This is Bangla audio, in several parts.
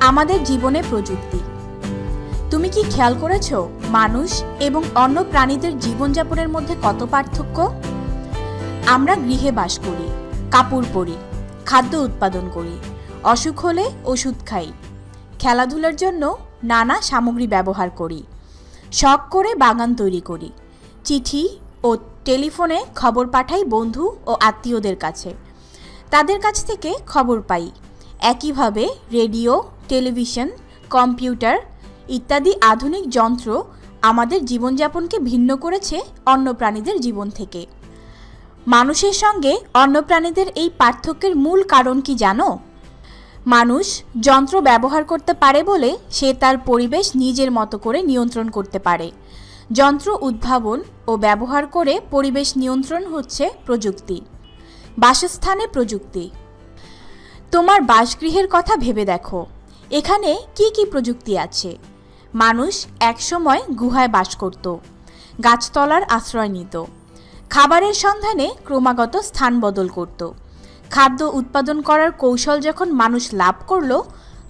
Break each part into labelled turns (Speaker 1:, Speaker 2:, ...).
Speaker 1: আমাদের জীবনে প্রযুক্তি। তুমি কি খেয়াল করেছো মানুষ এবং অন্য প্রাণীদের জীবনযাপনের মধ্যে কত পার্থক্য? আমরা গৃহে বাস করি, কাপড় পরি, খাদ্য উৎপাদন করি, অসুখ হলে ওষুধ খাই, খেলাধুলার জন্য নানা সামগ্রী ব্যবহার করি, শখ করে বাগান তৈরি করি, চিঠি ও টেলিফোনে খবর পাঠাই বন্ধু ও আত্মীয়দের কাছে, তাদের কাছ থেকে খবর পাই। একইভাবে রেডিও, টেলিভিশন, কম্পিউটার ইত্যাদি আধুনিক যন্ত্র আমাদের জীবনযাপনকে ভিন্ন করেছে অন্য প্রাণীদের জীবন থেকে। মানুষের সঙ্গে অন্য প্রাণীদের এই পার্থক্যের মূল কারণ কি জানো? মানুষ যন্ত্র ব্যবহার করতে পারে বলে সে তার পরিবেশ নিজের মতো করে নিয়ন্ত্রণ করতে পারে। যন্ত্র উদ্ভাবন ও ব্যবহার করে পরিবেশ নিয়ন্ত্রণ হচ্ছে প্রযুক্তি। বাসস্থানে প্রযুক্তি। তোমার বাসগৃহের কথা ভেবে দেখো, এখানে কি কি প্রযুক্তি আছে? মানুষ একসময় গুহায় বাস করত, গাছতলার আশ্রয় নিত, খাবারের সন্ধানে ক্রমাগত স্থান বদল করত। খাদ্য উৎপাদন করার কৌশল যখন মানুষ লাভ করল,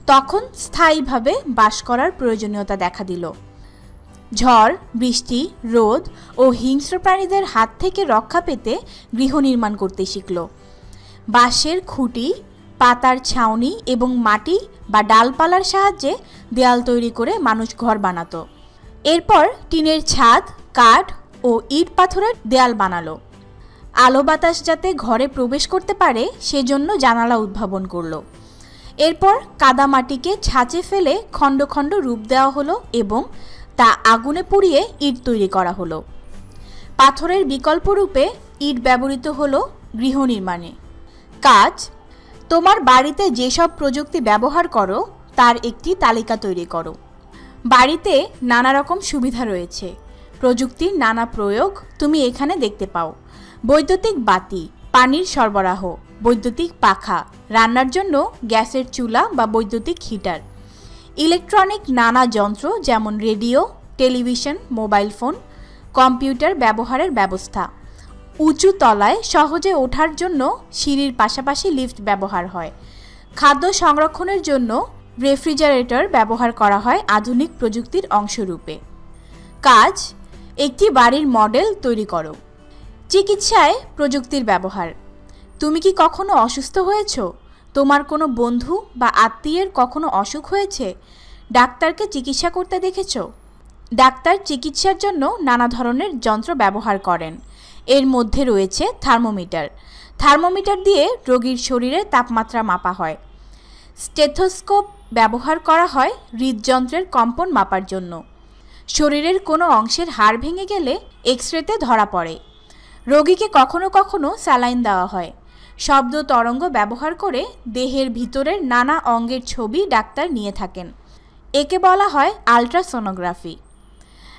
Speaker 1: তখন স্থায়ীভাবে বাস করার প্রয়োজনীয়তা দেখা দিল। ঝড়, বৃষ্টি, রোদ ও হিংস্র প্রাণীদের হাত থেকে রক্ষা পেতে গৃহ নির্মাণ করতে শিখল। বাঁশের খুঁটি, পাতার ছাউনি এবং মাটি বা ডালপালার সাহায্যে দেয়াল তৈরি করে মানুষ ঘর বানাতো। এরপর টিনের ছাদ, কাঠ ও ইট পাথরের দেয়াল বানালো। আলো বাতাস যাতে ঘরে প্রবেশ করতে পারে সেজন্য জানালা উদ্ভাবন করলো। এরপর কাদামাটিকে ছাঁচে ফেলে খণ্ড খণ্ড রূপ দেওয়া হলো এবং তা আগুনে পুড়িয়ে ইট তৈরি করা হলো। পাথরের বিকল্প রূপে ইট ব্যবহৃত হলো গৃহ নির্মাণে। কাজ। তোমার বাড়িতে যেসব প্রযুক্তি ব্যবহার করো তার একটি তালিকা তৈরি করো। বাড়িতে নানা রকম সুবিধা রয়েছে, প্রযুক্তির নানা প্রয়োগ তুমি এখানে দেখতে পাও। বৈদ্যুতিক বাতি, পানির সরবরাহ, বৈদ্যুতিক পাখা, রান্নার জন্য গ্যাসের চুলা বা বৈদ্যুতিক হিটার, ইলেকট্রনিক নানা যন্ত্র যেমন radio, television, mobile phone, computer ব্যবহারের ব্যবস্থা। উঁচু তলায় সহজে ওঠার জন্য সিঁড়ির পাশাপাশি লিফট ব্যবহার হয়। খাদ্য সংরক্ষণের জন্য রেফ্রিজারেটর ব্যবহার করা হয় আধুনিক প্রযুক্তির অংশরূপে। কাজ। একটি বাড়ির মডেল তৈরি করো। চিকিৎসায় প্রযুক্তির ব্যবহার। তুমি কি কখনো অসুস্থ হয়েছো? তোমার কোনো বন্ধু বা আত্মীয়ের কখনো অসুখ হয়েছে? ডাক্তারকে চিকিৎসা করতে দেখেছো? ডাক্তার চিকিৎসার জন্য নানা ধরনের যন্ত্র ব্যবহার করেন। এর মধ্যে রয়েছে থার্মোমিটার। থার্মোমিটার দিয়ে রোগীর শরীরের তাপমাত্রা মাপা হয়। স্টেথোস্কোপ ব্যবহার করা হয় হৃদযন্ত্রের কম্পন মাপার জন্য। শরীরের কোনো অংশের হাড় ভেঙে গেলে এক্স-রেতে ধরা পড়ে। রোগীকে কখনো কখনো স্যালাইন দেওয়া হয়। শব্দ তরঙ্গ ব্যবহার করে দেহের ভিতরের নানা অঙ্গের ছবি ডাক্তার নিয়ে থাকেন। একে বলা হয় আল্ট্রাসোনোগ্রাফি।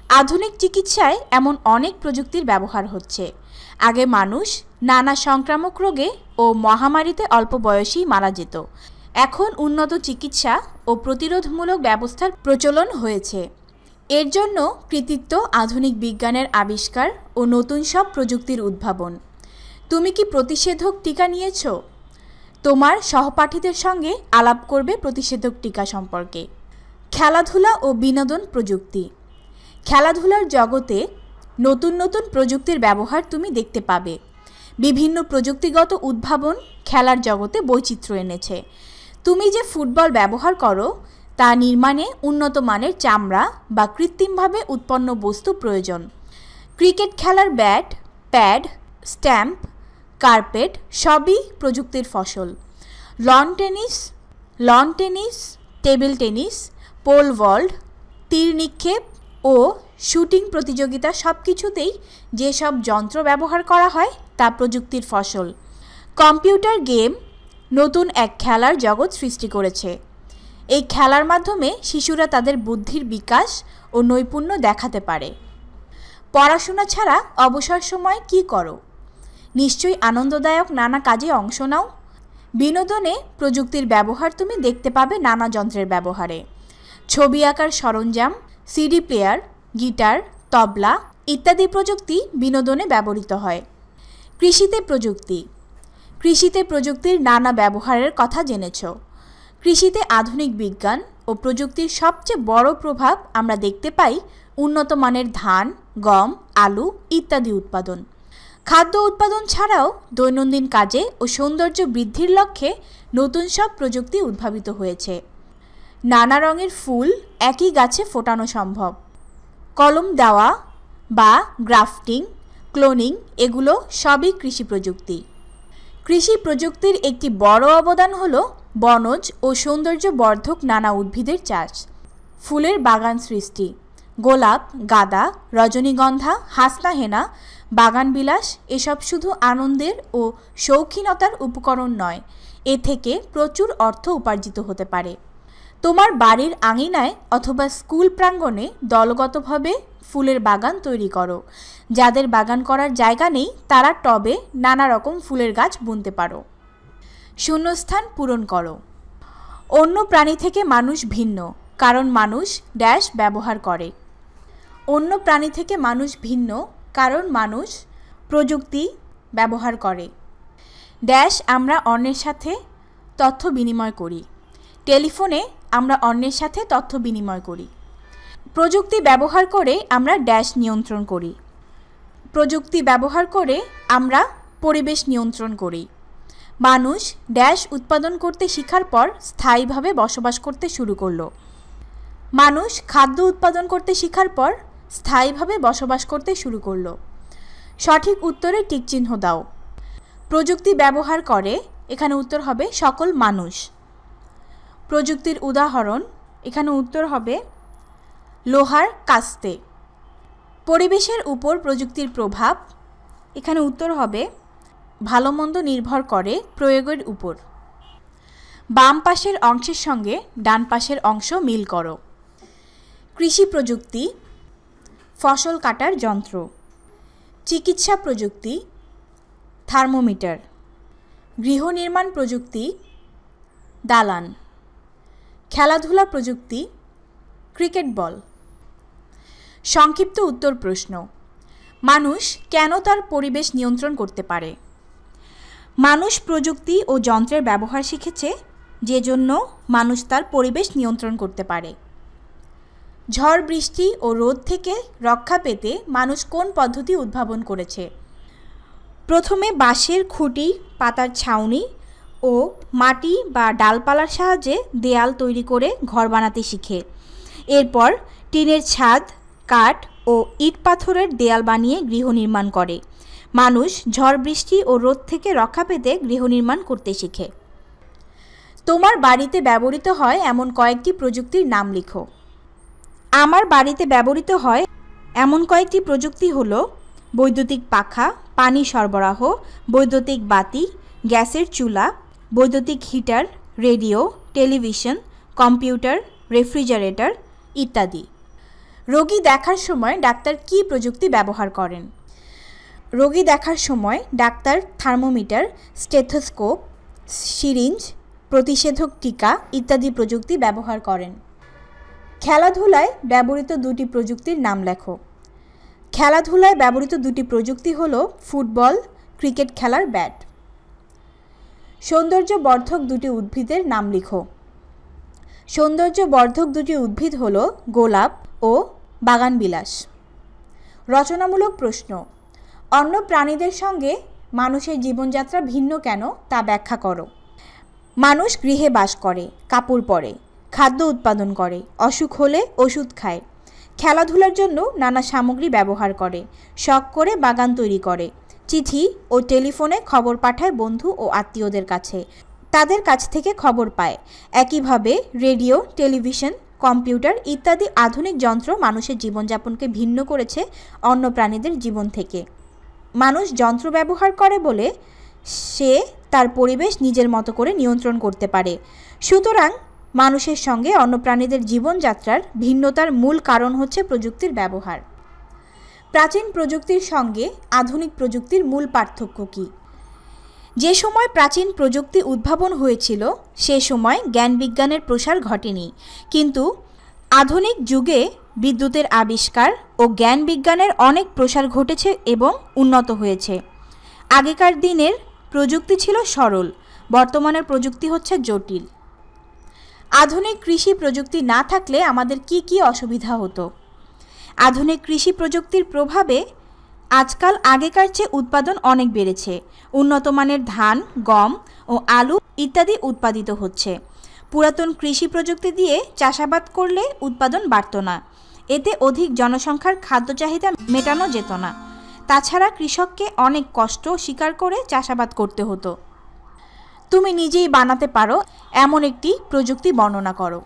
Speaker 1: আধুনিক চিকিৎসায় এমন অনেক প্রযুক্তির ব্যবহার হচ্ছে। আগে মানুষ নানা সংক্রামক রোগে ও মহামারীতে অল্প বয়সেই মারা যেত। এখন উন্নত চিকিৎসা ও প্রতিরোধমূলক ব্যবস্থার প্রচলন হয়েছে। এর জন্য কৃতিত্ব আধুনিক বিজ্ঞানের আবিষ্কার ও নতুন সব প্রযুক্তির উদ্ভাবন। তুমি কি প্রতিষেধক টিকা নিয়েছ? তোমার সহপাঠীদের সঙ্গে আলাপ করবে প্রতিষেধক টিকা সম্পর্কে। খেলাধুলা ও বিনোদন প্রযুক্তি। খেলাধুলার জগতে নতুন নতুন প্রযুক্তির ব্যবহার তুমি দেখতে পাবে। বিভিন্ন প্রযুক্তিগত উদ্ভাবন খেলার জগতে বৈচিত্র্য এনেছে। তুমি যে ফুটবল ব্যবহার করো তা নির্মাণে উন্নত মানের চামড়া বা কৃত্রিমভাবে উৎপন্ন বস্তু প্রয়োজন। ক্রিকেট খেলার ব্যাট, প্যাড, স্ট্যাম্প, কার্পেট সবই প্রযুক্তির ফসল। Lawn tennis, table tennis, pole vault, তীর নিক্ষেপ ও শুটিং প্রতিযোগিতা সব কিছুতেই যেসব যন্ত্র ব্যবহার করা হয় তা প্রযুক্তির ফসল। কম্পিউটার গেম নতুন এক খেলার জগৎ সৃষ্টি করেছে। এই খেলার মাধ্যমে শিশুরা তাদের বুদ্ধির বিকাশ ও নৈপুণ্য দেখাতে পারে। পড়াশোনা ছাড়া অবসর সময় কি করো? নিশ্চয়ই আনন্দদায়ক নানা কাজে অংশ নাও। বিনোদনে প্রযুক্তির ব্যবহার তুমি দেখতে পাবে নানা যন্ত্রের ব্যবহারে। ছবি আঁকার সরঞ্জাম, সিডি প্লেয়ার, গিটার, তবলা ইত্যাদি প্রযুক্তি বিনোদনে ব্যবহৃত হয়। কৃষিতে প্রযুক্তি। কৃষিতে প্রযুক্তির নানা ব্যবহারের কথা জেনেছ। কৃষিতে আধুনিক বিজ্ঞান ও প্রযুক্তির সবচেয়ে বড় প্রভাব আমরা দেখতে পাই উন্নত মানের ধান, গম, আলু ইত্যাদি উৎপাদন। খাদ্য উৎপাদন ছাড়াও দৈনন্দিন কাজে ও সৌন্দর্য বৃদ্ধির লক্ষ্যে নতুন সব প্রযুক্তি উদ্ভাবিত হয়েছে। নানা রঙের ফুল একই গাছে ফোটানো সম্ভব। কলম দেওয়া বা গ্রাফটিং, ক্লোনিং এগুলো সবই কৃষি প্রযুক্তি। কৃষি প্রযুক্তির একটি বড় অবদান হল বনজ ও সৌন্দর্যবর্ধক নানা উদ্ভিদের চাষ, ফুলের বাগান সৃষ্টি। গোলাপ, গাঁদা, রজনীগন্ধা, হাসনাহেনা, বাগানবিলাস এসব শুধু আনন্দের ও শৌখিনতার উপকরণ নয়, এ থেকে প্রচুর অর্থ উপার্জিত হতে পারে। তোমার বাড়ির আঙিনায় অথবা স্কুল প্রাঙ্গণে দলগতভাবে ফুলের বাগান তৈরি করো। যাদের বাগান করার জায়গা নেই তারা টবে নানা রকম ফুলের গাছ বুনতে পারো। শূন্যস্থান পূরণ করো। অন্য প্রাণী থেকে মানুষ ভিন্ন, কারণ মানুষ ড্যাশ ব্যবহার করে। অন্য প্রাণী থেকে মানুষ ভিন্ন কারণ মানুষ প্রযুক্তি ব্যবহার করে। ড্যাশ আমরা অন্যের সাথে তথ্য বিনিময় করি। টেলিফোনে আমরা অন্যের সাথে তথ্য বিনিময় করি। প্রযুক্তি ব্যবহার করে আমরা ড্যাশ নিয়ন্ত্রণ করি। প্রযুক্তি ব্যবহার করে আমরা পরিবেশ নিয়ন্ত্রণ করি। মানুষ ড্যাশ উৎপাদন করতে শেখার পর স্থায়ীভাবে বসবাস করতে শুরু করলো। মানুষ খাদ্য উৎপাদন করতে শেখার পর স্থায়ীভাবে বসবাস করতে শুরু করলো। সঠিক উত্তরে টিকচিহ্ন দাও। প্রযুক্তি ব্যবহার করে, এখানে উত্তর হবে সকল মানুষ। প্রযুক্তির উদাহরণ, এখানে উত্তর হবে লোহার কাস্তে। পরিবেশের উপর প্রযুক্তির প্রভাব, এখানে উত্তর হবে ভালো মন্দ নির্ভর করে প্রয়োগের উপর। বাম পাশের অংশের সঙ্গে ডান পাশের অংশ মিল করো। কৃষি প্রযুক্তি, ফসল কাটার যন্ত্র। চিকিৎসা প্রযুক্তি, থার্মোমিটার। গৃহ নির্মাণ প্রযুক্তি, দালান। খেলাধুলা প্রযুক্তি, ক্রিকেট বল। সংক্ষিপ্ত উত্তর প্রশ্ন: মানুষ কেন তার পরিবেশ নিয়ন্ত্রণ করতে পারে? মানুষ প্রযুক্তি ও যন্ত্রের ব্যবহার শিখেছে, যে জন্য মানুষ তার পরিবেশ নিয়ন্ত্রণ করতে পারে। ঝড়, বৃষ্টি ও রোদ থেকে রক্ষা পেতে মানুষ কোন পদ্ধতি উদ্ভাবন করেছে? প্রথমে বাঁশের খুঁটি, পাতার ছাউনি ও মাটি বা ডালপালার সাহায্যে দেয়াল তৈরি করে ঘর বানাতে শিখে। এরপর টিনের ছাদ, কাঠ ও ইট পাথরের দেয়াল বানিয়ে গৃহ নির্মাণ করে। মানুষ ঝড়, বৃষ্টি ও রোদ থেকে রক্ষা পেতে গৃহ নির্মাণ করতে শিখে। তোমার বাড়িতে ব্যবহৃত হয় এমন কয়েকটি প্রযুক্তির নাম লিখো। আমার বাড়িতে ব্যবহৃত হয় এমন কয়েকটি প্রযুক্তি হলো বৈদ্যুতিক পাখা, পানি সরবরাহ, বৈদ্যুতিক বাতি, গ্যাসের চুলা, বৈদ্যুতিক heater, radio, television, computer, refrigerator ইত্যাদি। রোগী দেখার সময় ডাক্তার কী প্রযুক্তি ব্যবহার করেন? রোগী দেখার সময় ডাক্তার থার্মোমিটার, স্টেথোস্কোপ, সিরিঞ্জ, প্রতিষেধক টিকা ইত্যাদি প্রযুক্তি ব্যবহার করেন। খেলাধুলায় ব্যবহৃত দুটি প্রযুক্তির নাম লেখো। খেলাধুলায় ব্যবহৃত দুটি প্রযুক্তি হল ফুটবল, ক্রিকেট খেলার ব্যাট। সৌন্দর্যবর্ধক দুটি উদ্ভিদের নাম লিখো। সৌন্দর্যবর্ধক দুটি উদ্ভিদ হল গোলাপ ও বাগানবিলাস। রচনামূলক প্রশ্ন: অন্য প্রাণীদের সঙ্গে মানুষের জীবনযাত্রা ভিন্ন কেন তা ব্যাখ্যা করো। মানুষ গৃহে বাস করে, কাপড় পরে, খাদ্য উৎপাদন করে, অসুখ হলে ওষুধ খায়, খেলাধুলার জন্য নানা সামগ্রী ব্যবহার করে, শখ করে বাগান তৈরি করে, চিঠি ও টেলিফোনে খবর পাঠায় বন্ধু ও আত্মীয়দের কাছে, তাদের কাছ থেকে খবর পায়। একইভাবে রেডিও, টেলিভিশন, কম্পিউটার ইত্যাদি আধুনিক যন্ত্র মানুষের জীবনযাপনকে ভিন্ন করেছে অন্য প্রাণীদের জীবন থেকে। মানুষ যন্ত্র ব্যবহার করে বলে সে তার পরিবেশ নিজের মতো করে নিয়ন্ত্রণ করতে পারে। সুতরাং মানুষের সঙ্গে অন্য প্রাণীদের জীবনযাত্রার ভিন্নতার মূল কারণ হচ্ছে প্রযুক্তির ব্যবহার। প্রাচীন প্রযুক্তির সঙ্গে আধুনিক প্রযুক্তির মূল পার্থক্য কী? যে সময় প্রাচীন প্রযুক্তি উদ্ভাবন হয়েছিল সে সময় জ্ঞান বিজ্ঞানের প্রসার ঘটেনি, কিন্তু আধুনিক যুগে বিদ্যুতের আবিষ্কার ও জ্ঞান বিজ্ঞানের অনেক প্রসার ঘটেছে এবং উন্নত হয়েছে। আগেকার দিনের প্রযুক্তি ছিল সরল, বর্তমানের প্রযুক্তি হচ্ছে জটিল। আধুনিক কৃষি প্রযুক্তি না থাকলে আমাদের কি কি অসুবিধা হতো? আধুনিক কৃষি প্রযুক্তির প্রভাবে আজকাল আগেকার চেয়ে উৎপাদন অনেক বেড়েছে। উন্নত মানের ধান, গম ও আলু ইত্যাদি উৎপাদিত হচ্ছে। পুরাতন কৃষি প্রযুক্তি দিয়ে চাষাবাদ করলে উৎপাদন বাড়ত না। এতে অধিক জনসংখ্যার খাদ্য চাহিদা মেটানো যেত না। তাছাড়া কৃষককে অনেক কষ্ট স্বীকার করে চাষাবাদ করতে হতো। তুমি নিজেই বানাতে পারো এমন একটি প্রযুক্তি বর্ণনা করো।